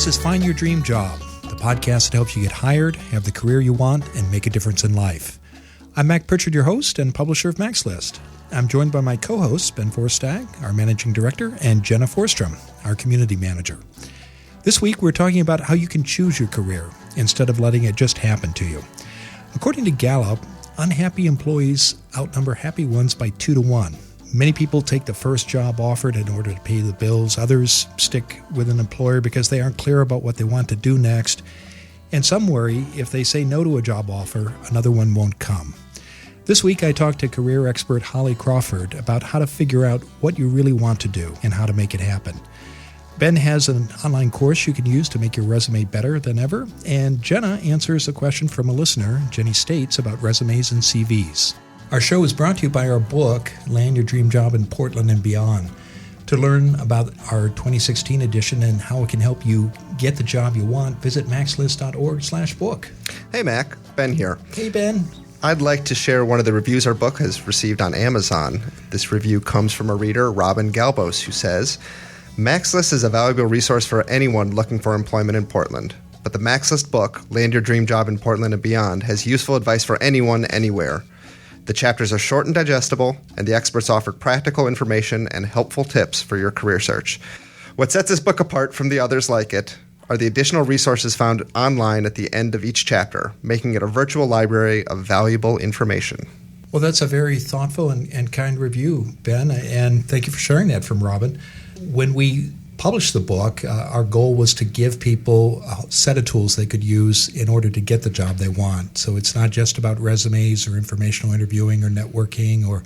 This is Find Your Dream Job, the podcast that helps you get hired, have the career you want, and make a difference in life. I'm Mac Pritchard, your host and publisher of Mac's List. I'm joined by my co-hosts, Ben Forstag, our managing director, and Jenna Forstrom, our community manager. This week, we're talking about how you can choose your career instead of letting it just happen to you. According to Gallup, unhappy employees outnumber happy ones by 2 to 1. Many people take the first job offered in order to pay the bills. Others stick with an employer because they aren't clear about what they want to do next. And some worry if they say no to a job offer, another one won't come. This week, I talked to career expert Hallie Crawford about how to figure out what you really want to do and how to make it happen. Ben has an online course you can use to make your resume better than ever. And Jenna answers a question from a listener, Jenny States, about resumes and CVs. Our show is brought to you by our book, Land Your Dream Job in Portland and Beyond. To learn about our 2016 edition and how it can help you get the job you want, visit maxlist.org/book. Hey, Mac. Ben here. Hey, Ben. I'd like to share one of the reviews our book has received on Amazon. This review comes from a reader, Robin Galbos, who says, Mac's List is a valuable resource for anyone looking for employment in Portland. But the Mac's List book, Land Your Dream Job in Portland and Beyond, has useful advice for anyone, anywhere. The chapters are short and digestible, and the experts offer practical information and helpful tips for your career search. What sets this book apart from the others like it are the additional resources found online at the end of each chapter, making it a virtual library of valuable information. Well, that's a very thoughtful and kind review, Ben, and thank you for sharing that from Robin. When we published the book, our goal was to give people a set of tools they could use in order to get the job they want. So it's not just about resumes or informational interviewing or networking or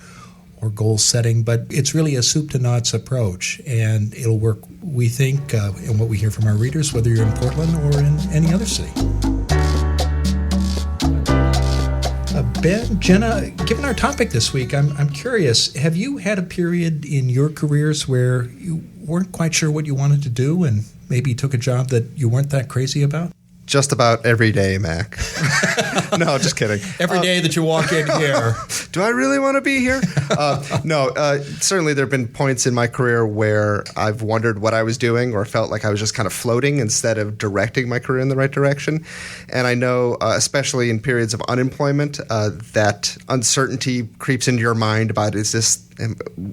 goal setting, but it's really a soup to nuts approach. And it'll work, we think, and what we hear from our readers, whether you're in Portland or in any other city. Ben, Jenna, given our topic this week, I'm curious, have you had a period in your careers where you weren't quite sure what you wanted to do and maybe took a job that you weren't that crazy about? Just about every day, Mac. No, just kidding. Every day that you walk in here. Do I really want to be here? Certainly there have been points in my career where I've wondered what I was doing or felt like I was just kind of floating instead of directing my career in the right direction. And I know, especially in periods of unemployment, that uncertainty creeps into your mind about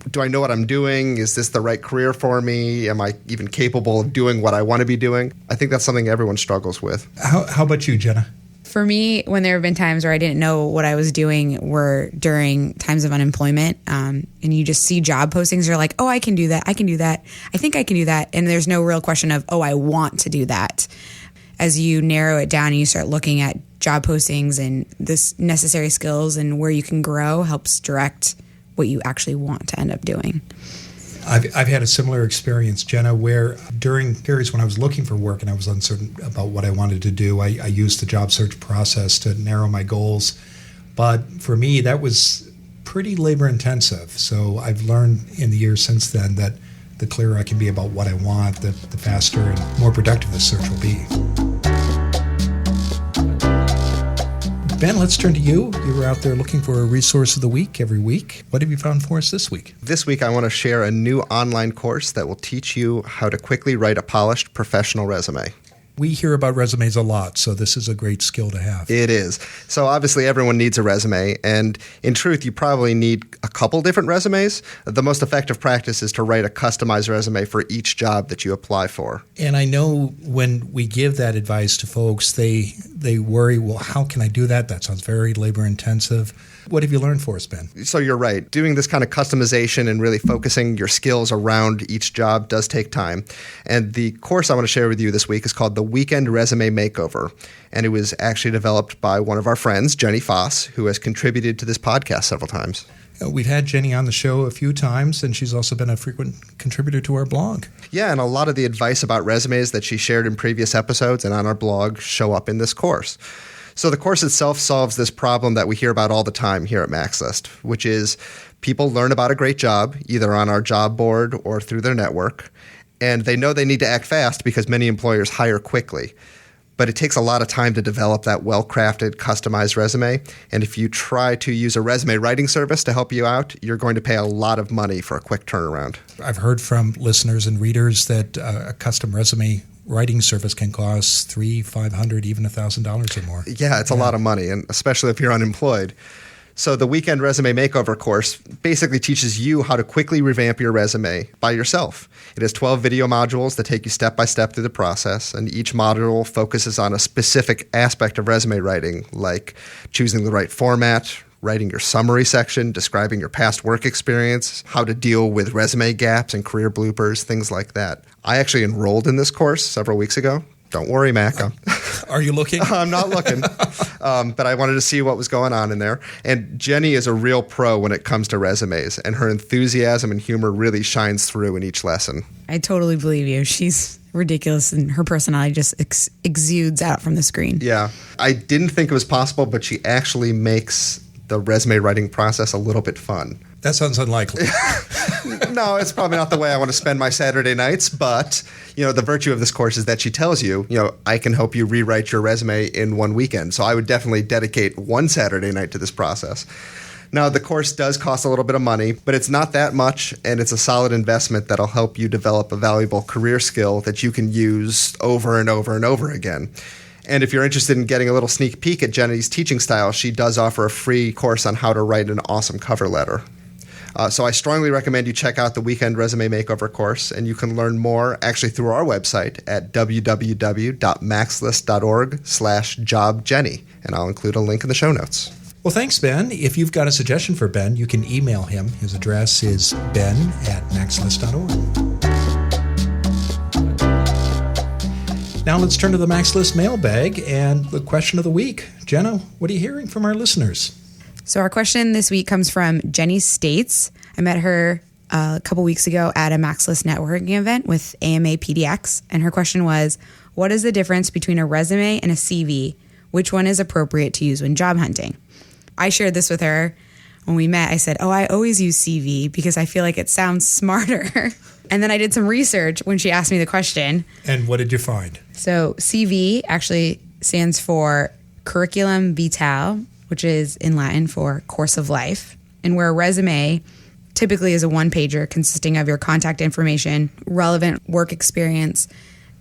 do I know what I'm doing? Is this the right career for me? Am I even capable of doing what I want to be doing? I think that's something everyone struggles with. How about you, Jenna? For me, when there have been times where I didn't know what I was doing were during times of unemployment, and you just see job postings, you're like, oh, I can do that, I can do that, I think I can do that, and there's no real question of, oh, I want to do that. As you narrow it down and you start looking at job postings and this necessary skills and where you can grow helps direct what you actually want to end up doing. I've had a similar experience, Jenna, where during periods when I was looking for work and I was uncertain about what I wanted to do, I used the job search process to narrow my goals. But for me, that was pretty labor intensive. So I've learned in the years since then that the clearer I can be about what I want, the faster and more productive the search will be. Ben, let's turn to you. You were out there looking for a resource of the week every week. What have you found for us this week? This week, I want to share a new online course that will teach you how to quickly write a polished professional resume. We hear about resumes a lot, so this is a great skill to have. It is. So obviously everyone needs a resume, and in truth, you probably need a couple different resumes. The most effective practice is to write a customized resume for each job that you apply for. And I know when we give that advice to folks, they worry, well, how can I do that? That sounds very labor intensive. What have you learned for us, Ben? So you're right. Doing this kind of customization and really focusing your skills around each job does take time. And the course I want to share with you this week is called The Weekend Resume Makeover. And it was actually developed by one of our friends, Jenny Foss, who has contributed to this podcast several times. We've had Jenny on the show a few times, and she's also been a frequent contributor to our blog. Yeah, and a lot of the advice about resumes that she shared in previous episodes and on our blog show up in this course. So the course itself solves this problem that we hear about all the time here at Mac's List, which is people learn about a great job, either on our job board or through their network, and they know they need to act fast because many employers hire quickly. But it takes a lot of time to develop that well-crafted, customized resume. And if you try to use a resume writing service to help you out, you're going to pay a lot of money for a quick turnaround. I've heard from listeners and readers that a custom resume writing service can cost $300, $500, even $1,000 or more. Yeah, it's a lot of money, and especially if you're unemployed. So the Weekend Resume Makeover course basically teaches you how to quickly revamp your resume by yourself. It has 12 video modules that take you step by step through the process, and each module focuses on a specific aspect of resume writing, like choosing the right format, writing your summary section, describing your past work experience, how to deal with resume gaps and career bloopers, things like that. I actually enrolled in this course several weeks ago. Don't worry, Mac. Are you looking? I'm not looking, but I wanted to see what was going on in there. And Jenny is a real pro when it comes to resumes, and her enthusiasm and humor really shines through in each lesson. I totally believe you. She's ridiculous, and her personality just exudes out from the screen. Yeah. I didn't think it was possible, but she actually makes the resume writing process a little bit fun. That sounds unlikely. No, it's probably not the way I want to spend my Saturday nights, but the virtue of this course is that she tells you, I can help you rewrite your resume in one weekend. So I would definitely dedicate one Saturday night to this process. Now, the course does cost a little bit of money, but it's not that much, and it's a solid investment that'll help you develop a valuable career skill that you can use over and over and over again. And if you're interested in getting a little sneak peek at Jenny's teaching style, she does offer a free course on how to write an awesome cover letter. So I strongly recommend you check out the Weekend Resume Makeover course, and you can learn more actually through our website at www.maxlist.org/jobjenny, and I'll include a link in the show notes. Well, thanks, Ben. If you've got a suggestion for Ben, you can email him. His address is ben@maxlist.org. Now let's turn to the Max List mailbag and the question of the week. Jenna, what are you hearing from our listeners? So our question this week comes from Jenny States. I met her a couple weeks ago at a Max List networking event with AMA PDX, and her question was, what is the difference between a resume and a CV? Which one is appropriate to use when job hunting? I shared this with her when we met. I said, I always use CV because I feel like it sounds smarter. And then I did some research when she asked me the question. And what did you find? So CV actually stands for Curriculum Vitae, which is in Latin for course of life, and where a resume typically is a one-pager consisting of your contact information, relevant work experience,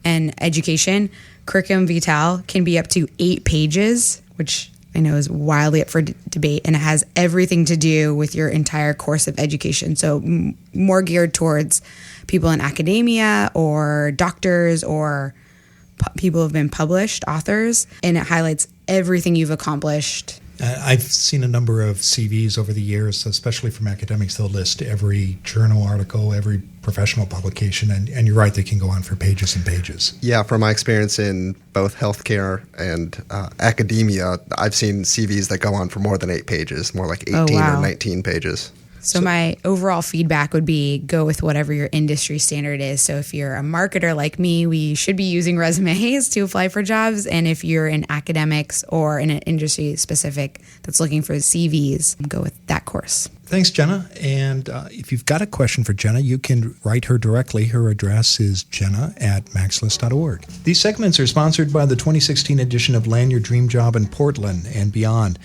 and education. Curriculum Vitae can be up to 8 pages, which I know is wildly up for debate, and it has everything to do with your entire course of education. So more geared towards people in academia or doctors or people who have been published, authors, and it highlights everything you've accomplished. I've seen a number of CVs over the years, especially from academics. They'll list every journal article, every professional publication, and you're right, they can go on for pages and pages. Yeah, from my experience in both healthcare and academia, I've seen CVs that go on for more than 8 pages, more like 18 or 19 pages. So my overall feedback would be go with whatever your industry standard is. So if you're a marketer like me, we should be using resumes to apply for jobs. And if you're in academics or in an industry specific that's looking for CVs, go with that course. Thanks, Jenna. And if you've got a question for Jenna, you can write her directly. Her address is jenna@maxlist.org. These segments are sponsored by the 2016 edition of Land Your Dream Job in Portland and beyond.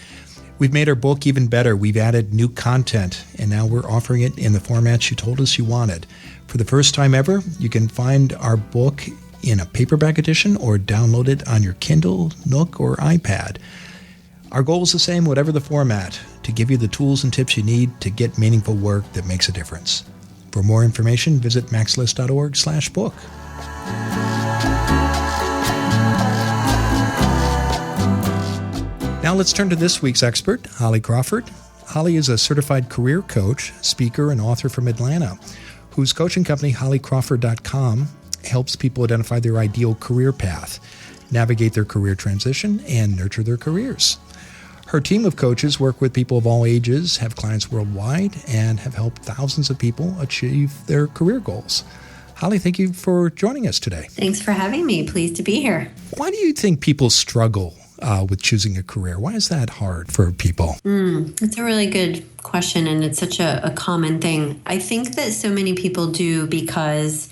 We've made our book even better. We've added new content, and now we're offering it in the formats you told us you wanted. For the first time ever, you can find our book in a paperback edition or download it on your Kindle, Nook, or iPad. Our goal is the same, whatever the format, to give you the tools and tips you need to get meaningful work that makes a difference. For more information, visit maxlist.org/book. Now let's turn to this week's expert, Hallie Crawford. Hallie is a certified career coach, speaker, and author from Atlanta, whose coaching company, HallieCrawford.com, helps people identify their ideal career path, navigate their career transition, and nurture their careers. Her team of coaches work with people of all ages, have clients worldwide, and have helped thousands of people achieve their career goals. Hallie, thank you for joining us today. Thanks for having me. Pleased to be here. Why do you think people struggle with choosing a career? Why is that hard for people? It's a really good question, and it's such a common thing. I think that so many people do because,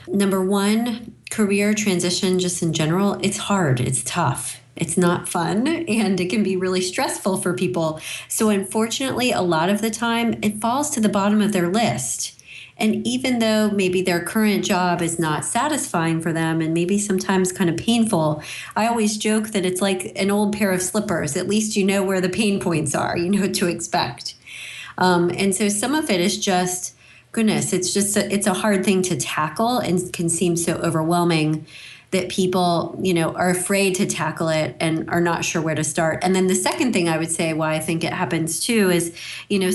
number one, career transition just in general, it's hard, it's tough. It's not fun, and it can be really stressful for people. So unfortunately, a lot of the time, it falls to the bottom of their list. And even though maybe their current job is not satisfying for them and maybe sometimes kind of painful, I always joke that it's like an old pair of slippers. At least you know where the pain points are, you know what to expect. And so some of it is just, goodness, it's a hard thing to tackle and can seem so overwhelming that people, are afraid to tackle it and are not sure where to start. And then the second thing I would say why I think it happens too is,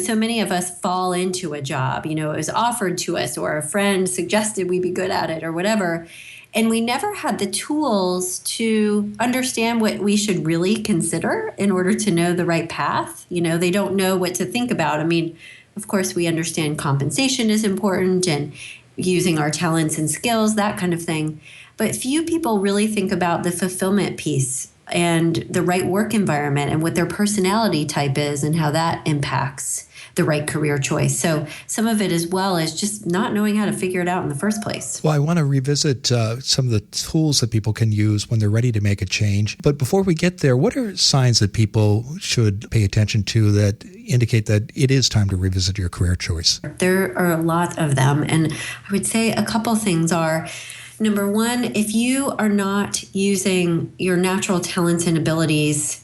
so many of us fall into a job, it was offered to us or a friend suggested we be good at it or whatever. And we never had the tools to understand what we should really consider in order to know the right path. They don't know what to think about. I mean, of course, we understand compensation is important and using our talents and skills, that kind of thing. But few people really think about the fulfillment piece and the right work environment and what their personality type is and how that impacts the right career choice. So some of it as well is just not knowing how to figure it out in the first place. Well, I want to revisit some of the tools that people can use when they're ready to make a change. But before we get there, what are signs that people should pay attention to that indicate that it is time to revisit your career choice? There are a lot of them. And I would say a couple things are, number one, if you are not using your natural talents and abilities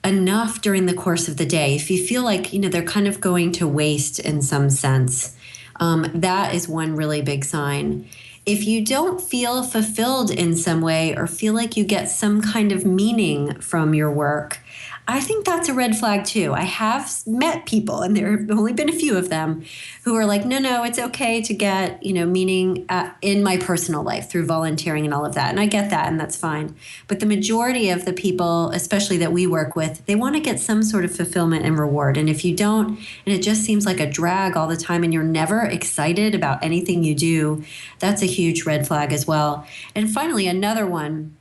enough during the course of the day, if you feel like, they're kind of going to waste in some sense, that is one really big sign. If you don't feel fulfilled in some way or feel like you get some kind of meaning from your work, I think that's a red flag too. I have met people, and there have only been a few of them, who are like, no, it's okay to get, meaning in my personal life through volunteering and all of that. And I get that, and that's fine. But the majority of the people, especially that we work with, they want to get some sort of fulfillment and reward. And if you don't, and it just seems like a drag all the time, and you're never excited about anything you do, that's a huge red flag as well. And finally, another one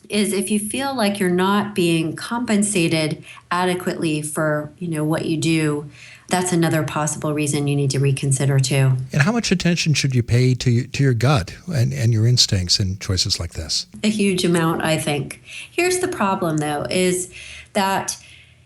is if you feel like you're not being compensated adequately for, what you do, that's another possible reason you need to reconsider too. And how much attention should you pay to your gut and your instincts in choices like this? A huge amount, I think. Here's the problem, though, is that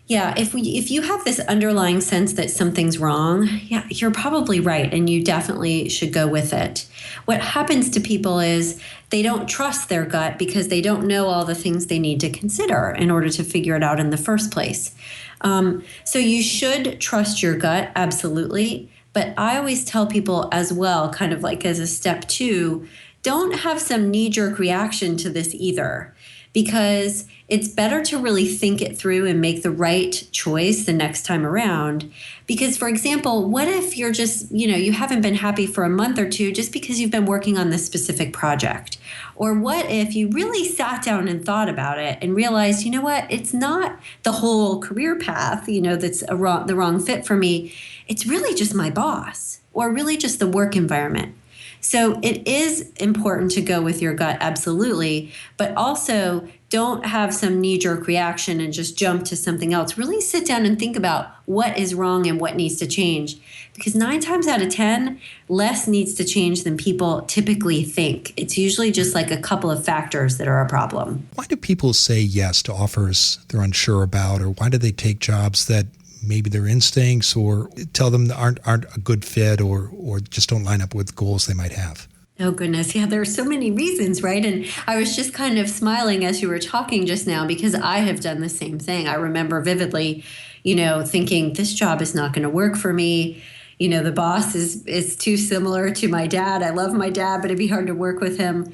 if you have this underlying sense that something's wrong, you're probably right, and you definitely should go with it. What happens to people is they don't trust their gut because they don't know all the things they need to consider in order to figure it out in the first place. So you should trust your gut, absolutely. But I always tell people as well, kind of like as a step two, don't have some knee-jerk reaction to this either, because it's better to really think it through and make the right choice the next time around. Because, for example, what if you're just, you haven't been happy for a month or two just because you've been working on this specific project? Or what if you really sat down and thought about it and realized, what, it's not the whole career path, that's the wrong fit for me. It's really just my boss, or really just the work environment. So it is important to go with your gut, absolutely, but also don't have some knee-jerk reaction and just jump to something else. Really sit down and think about what is wrong and what needs to change. Because 9 times out of 10, less needs to change than people typically think. It's usually just like a couple of factors that are a problem. Why do people say yes to offers they're unsure about, or why do they take jobs that maybe their instincts or tell them aren't a good fit or just don't line up with goals they might have? Oh, goodness. Yeah, there are so many reasons, right? And I was just kind of smiling as you were talking just now because I have done the same thing. I remember vividly, thinking this job is not going to work for me. The boss is too similar to my dad. I love my dad, but it'd be hard to work with him.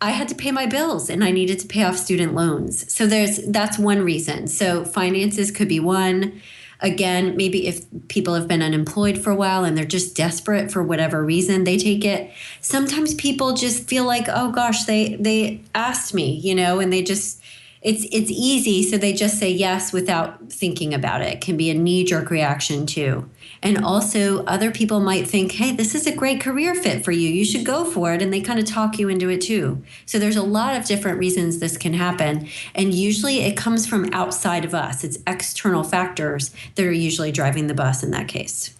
I had to pay my bills and I needed to pay off student loans. So that's one reason. So finances could be one. Again, maybe if people have been unemployed for a while and they're just desperate for whatever reason, they take it. Sometimes people just feel like, oh gosh, they asked me, and they just, it's easy. So they just say yes without thinking about it. It can be a knee-jerk reaction too. And also other people might think, hey, this is a great career fit for you. You should go for it. And they kind of talk you into it too. So there's a lot of different reasons this can happen. And usually it comes from outside of us. It's external factors that are usually driving the bus in that case.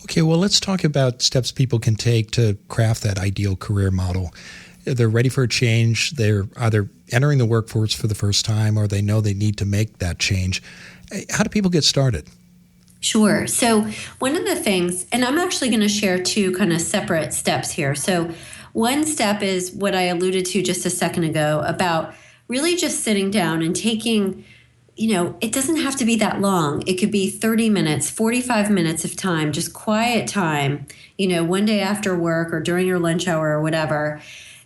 Okay, well, let's talk about steps people can take to craft that ideal career model. They're ready for a change. They're either entering the workforce for the first time or they know they need to make that change. How do people get started? Sure. So one of the things, and I'm actually going to share two kind of separate steps here. So one step is what I alluded to just a second ago about really just sitting down and taking, it doesn't have to be that long. It could be 30 minutes, 45 minutes of time, just quiet time, one day after work or during your lunch hour or whatever,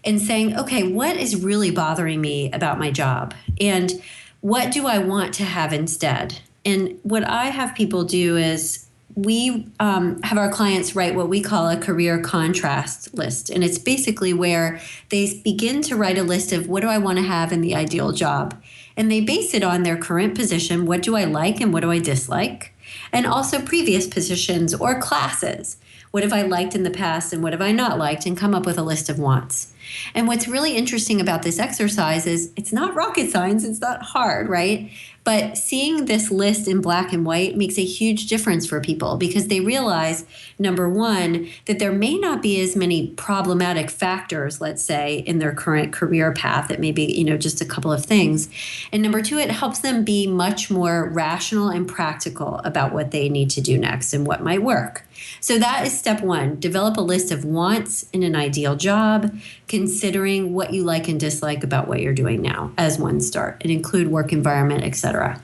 and saying, okay, what is really bothering me about my job? And what do I want to have instead? And what I have people do is we have our clients write what we call a career contrast list. And it's basically where they begin to write a list of what do I want to have in the ideal job? And they base it on their current position. What do I like and what do I dislike? And also previous positions or classes. What have I liked in the past and what have I not liked? And come up with a list of wants. And what's really interesting about this exercise is it's not rocket science. It's not hard, right? But seeing this list in black and white makes a huge difference for people because they realize, number one, that there may not be as many problematic factors, let's say, in their current career path. It may be, just a couple of things. And number two, it helps them be much more rational and practical about what they need to do next and what might work. So that is step one. Develop a list of wants in an ideal job, considering what you like and dislike about what you're doing now as one start, and include work environment, etc.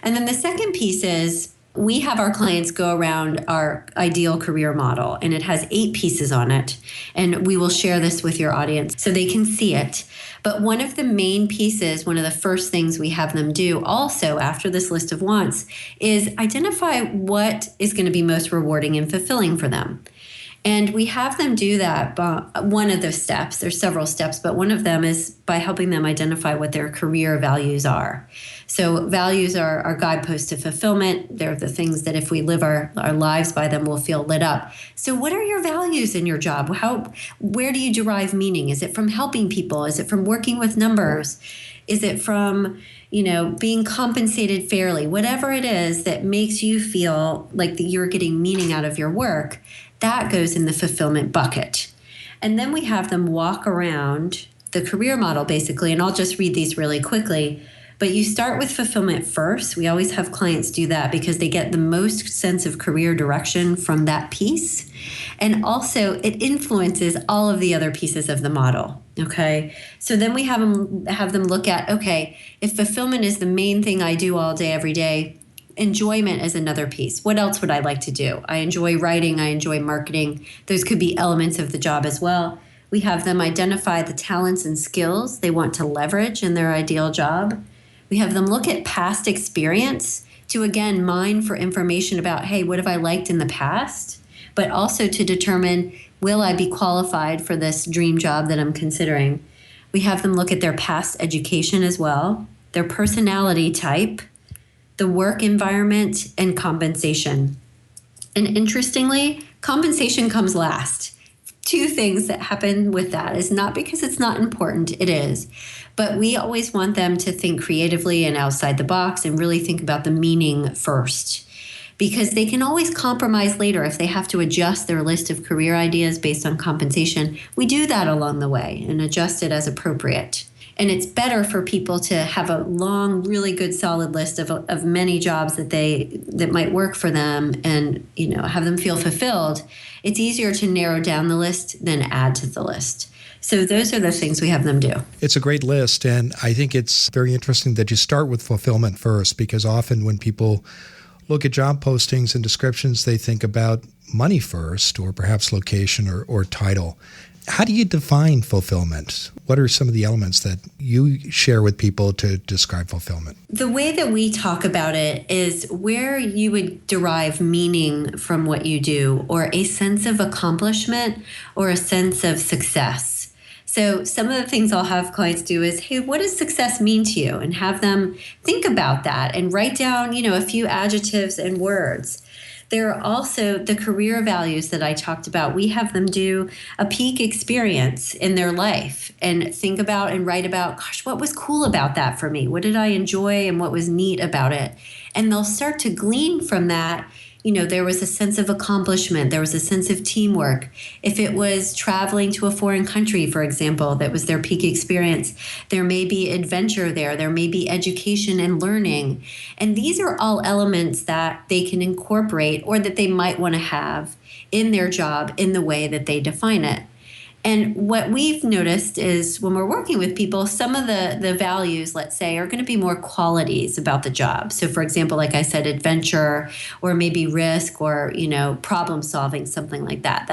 And then the second piece is we have our clients go around our ideal career model, and it has 8 pieces on it. And we will share this with your audience so they can see it. But one of the main pieces, one of the first things we have them do also after this list of wants is identify what is going to be most rewarding and fulfilling for them. And we have them do that. One of the steps, there's several steps, but one of them is by helping them identify what their career values are. So values are our guideposts to fulfillment. They're the things that if we live our lives by them, we'll feel lit up. So what are your values in your job? Where do you derive meaning? Is it from helping people? Is it from working with numbers? Is it from, being compensated fairly? Whatever it is that makes you feel like that you're getting meaning out of your work, that goes in the fulfillment bucket. And then we have them walk around the career model, basically, and I'll just read these really quickly. But you start with fulfillment first. We always have clients do that because they get the most sense of career direction from that piece. And also it influences all of the other pieces of the model. Okay. So then we have them look at, okay, if fulfillment is the main thing I do all day, every day, enjoyment is another piece. What else would I like to do? I enjoy writing. I enjoy marketing. Those could be elements of the job as well. We have them identify the talents and skills they want to leverage in their ideal job. We have them look at past experience to, again, mine for information about, hey, what have I liked in the past? But also to determine, will I be qualified for this dream job that I'm considering? We have them look at their past education as well, their personality type, the work environment, and compensation. And interestingly, compensation comes last. 2 things that happen with that is not because it's not important, it is. But we always want them to think creatively and outside the box and really think about the meaning first. Because they can always compromise later if they have to adjust their list of career ideas based on compensation. We do that along the way and adjust it as appropriate. And it's better for people to have a long, really good, solid list of many jobs that might work for them and, have them feel fulfilled. It's easier to narrow down the list than add to the list. So those are the things we have them do. It's a great list, and I think it's very interesting that you start with fulfillment first, because often when people look at job postings and descriptions, they think about money first, or perhaps location or title. How do you define fulfillment? What are some of the elements that you share with people to describe fulfillment? The way that we talk about it is where you would derive meaning from what you do, or a sense of accomplishment or a sense of success. So some of the things I'll have clients do is, hey, what does success mean to you? And have them think about that and write down, a few adjectives and words. There are also the career values that I talked about. We have them do a peak experience in their life and think about and write about, gosh, what was cool about that for me? What did I enjoy and what was neat about it? And they'll start to glean from that there was a sense of accomplishment, there was a sense of teamwork. If it was traveling to a foreign country, for example, that was their peak experience, there may be adventure there may be education and learning. And these are all elements that they can incorporate or that they might want to have in their job in the way that they define it. And what we've noticed is when we're working with people, some of the values, let's say, are going to be more qualities about the job. So, for example, like I said, adventure or maybe risk or, problem solving, something like that.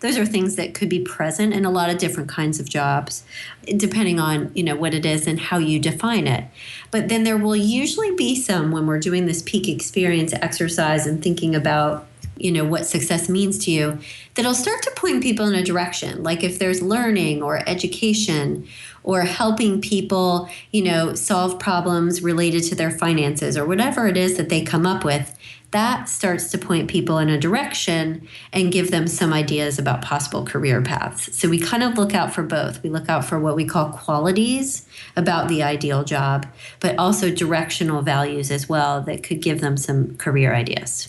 Those are things that could be present in a lot of different kinds of jobs, depending on, what it is and how you define it. But then there will usually be some when we're doing this peak experience exercise and thinking about what success means to you, that'll start to point people in a direction. Like if there's learning or education or helping people, solve problems related to their finances or whatever it is that they come up with, that starts to point people in a direction and give them some ideas about possible career paths. So we kind of look out for both. We look out for what we call qualities about the ideal job, but also directional values as well that could give them some career ideas.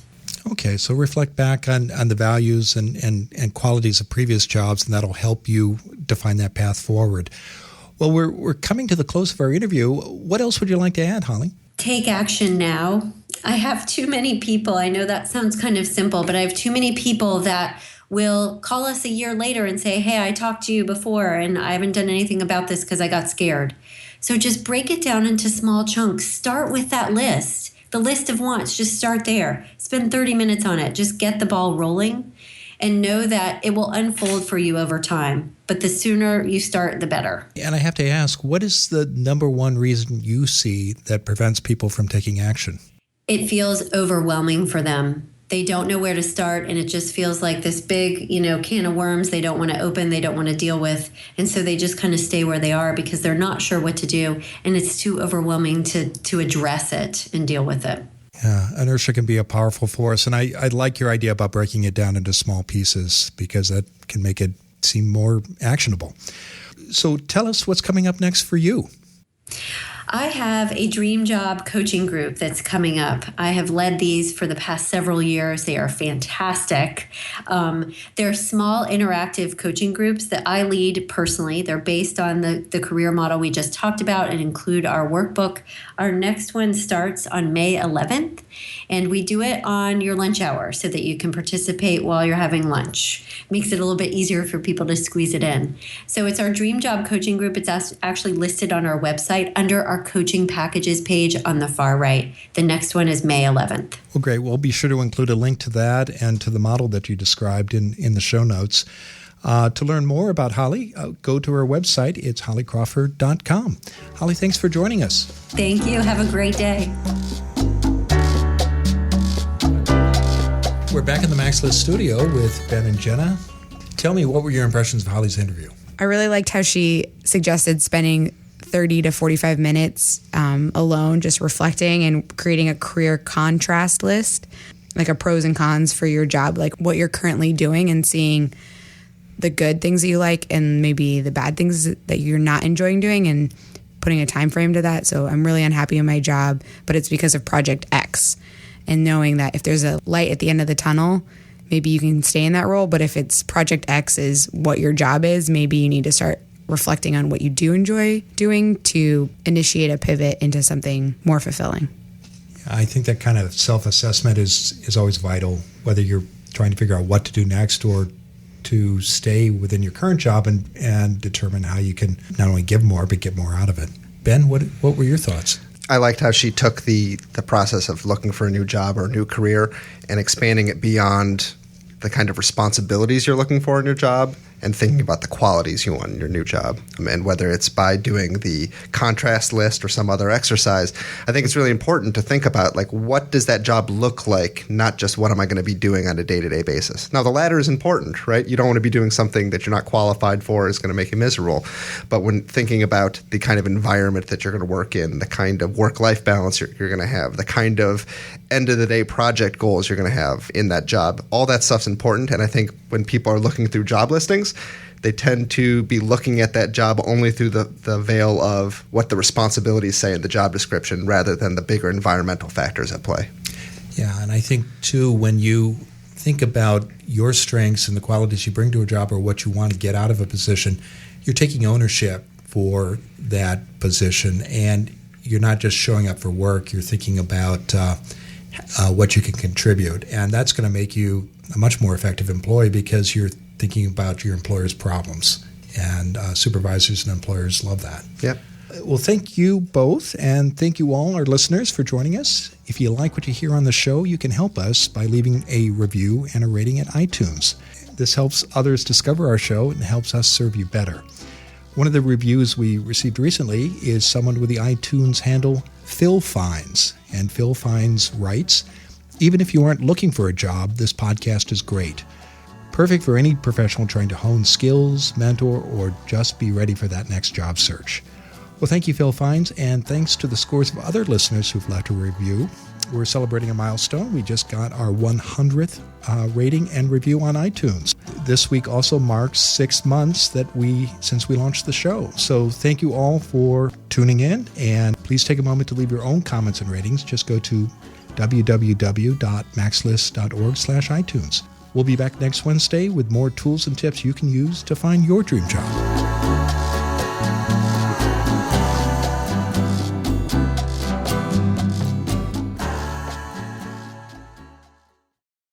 Okay, so reflect back on the values and qualities of previous jobs, and that'll help you define that path forward. Well, we're coming to the close of our interview. What else would you like to add, Hallie? Take action now. I have too many people. I know that sounds kind of simple, but I have too many people that will call us a year later and say, hey, I talked to you before and I haven't done anything about this because I got scared. So just break it down into small chunks. Start with that list. The list of wants, just start there. Spend 30 minutes on it. Just get the ball rolling and know that it will unfold for you over time. But the sooner you start, the better. And I have to ask, what is the number one reason you see that prevents people from taking action? It feels overwhelming for them. They don't know where to start, and it just feels like this big, can of worms they don't want to open, they don't want to deal with. And so they just kind of stay where they are because they're not sure what to do, and it's too overwhelming to address it and deal with it. Yeah, inertia can be a powerful force, and I like your idea about breaking it down into small pieces because that can make it seem more actionable. So tell us what's coming up next for you. I have a dream job coaching group that's coming up. I have led these for the past several years. They are fantastic. They're small interactive coaching groups that I lead personally. They're based on the career model we just talked about and include our workbook. Our next one starts on May 11th, and we do it on your lunch hour so that you can participate while you're having lunch. Makes it a little bit easier for people to squeeze it in. So it's our dream job coaching group. It's actually listed on our website under our coaching packages page on the far right. The next one is May 11th. Well, great. We'll be sure to include a link to that and to the model that you described in the show notes. To learn more about Hallie, go to her website. It's HallieCrawford.com. Hallie, thanks for joining us. Thank you. Have a great day. We're back in the Max List studio with Ben and Jenna. Tell me, what were your impressions of Hallie's interview? I really liked how she suggested spending 30 to 45 minutes alone, just reflecting and creating a career contrast list, like a pros and cons for your job, like what you're currently doing and seeing the good things that you like and maybe the bad things that you're not enjoying doing and putting a time frame to that. So I'm really unhappy in my job, but it's because of Project X. And knowing that if there's a light at the end of the tunnel, maybe you can stay in that role. But if it's Project X is what your job is, maybe you need to start reflecting on what you do enjoy doing to initiate a pivot into something more fulfilling. I think that kind of self-assessment is always vital, whether you're trying to figure out what to do next or to stay within your current job and determine how you can not only give more, but get more out of it. Ben, what were your thoughts? I liked how she took the process of looking for a new job or a new career and expanding it beyond the kind of responsibilities you're looking for in your job and thinking about the qualities you want in your new job. And whether it's by doing the contrast list or some other exercise, I think it's really important to think about, like, what does that job look like, not just what am I going to be doing on a day-to-day basis. Now, the latter is important, right? You don't want to be doing something that you're not qualified for is going to make you miserable. But when thinking about the kind of environment that you're going to work in, the kind of work-life balance you're going to have, the kind of end-of-the-day project goals you're going to have in that job, all that stuff's important. And I think when people are looking through job listings, they tend to be looking at that job only through the veil of what the responsibilities say in the job description rather than the bigger environmental factors at play. Yeah, and I think, too, when you think about your strengths and the qualities you bring to a job or what you want to get out of a position, you're taking ownership for that position, and you're not just showing up for work. You're thinking about what you can contribute, and that's going to make you a much more effective employee because you're thinking about your employer's problems, and supervisors and employers love that. Yep. Well, thank you both, and thank you all, our listeners, for joining us. If you like what you hear on the show, you can help us by leaving a review and a rating at iTunes. This helps others discover our show and helps us serve you better. One of the reviews we received recently is someone with the iTunes handle Phil Fines. And Phil Fines writes, "Even if you aren't looking for a job, this podcast is great. Perfect for any professional trying to hone skills, mentor, or just be ready for that next job search." Well, thank you, Phil Fines, and thanks to the scores of other listeners who've left a review. We're celebrating a milestone. We just got our 100th rating and review on iTunes. This week also marks 6 months since we launched the show. So thank you all for tuning in, and please take a moment to leave your own comments and ratings. Just go to www.maxlist.org/iTunes. We'll be back next Wednesday with more tools and tips you can use to find your dream job.